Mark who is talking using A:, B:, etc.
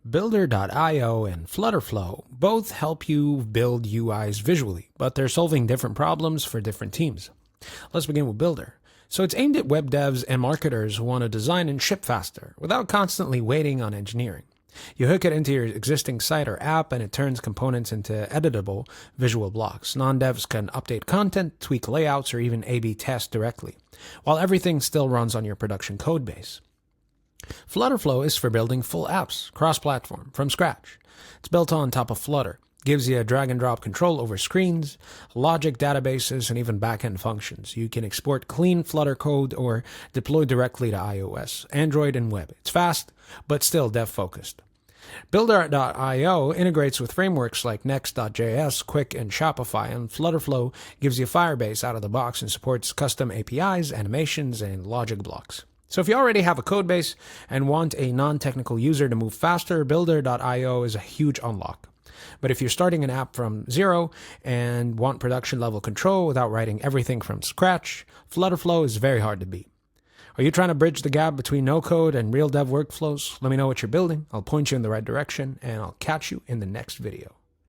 A: Builder.io and FlutterFlow both help you build UIs visually, but they're solving different problems for different teams. Let's begin with Builder. So it's aimed at web devs and marketers who want to design and ship faster without constantly waiting on engineering. You hook it into your existing site or app and it turns components into editable visual blocks. Non-devs can update content, tweak layouts, or even A/B test directly, while everything still runs on your production code base. FlutterFlow is for building full apps, cross-platform, from scratch. It's built on top of Flutter, gives you a drag-and-drop control over screens, logic databases, and even backend functions. You can export clean Flutter code or deploy directly to iOS, Android, and web. It's fast, but still dev-focused. Builder.io integrates with frameworks like Next.js, Quick, and Shopify, and FlutterFlow gives you Firebase out of the box and supports custom APIs, animations, and logic blocks. So if you already have a code base and want a non-technical user to move faster, Builder.io is a huge unlock. But if you're starting an app from zero and want production-level control without writing everything from scratch, FlutterFlow is very hard to beat. Are you trying to bridge the gap between no-code and real dev workflows? Let me know what you're building. I'll point you in the right direction, and I'll catch you in the next video.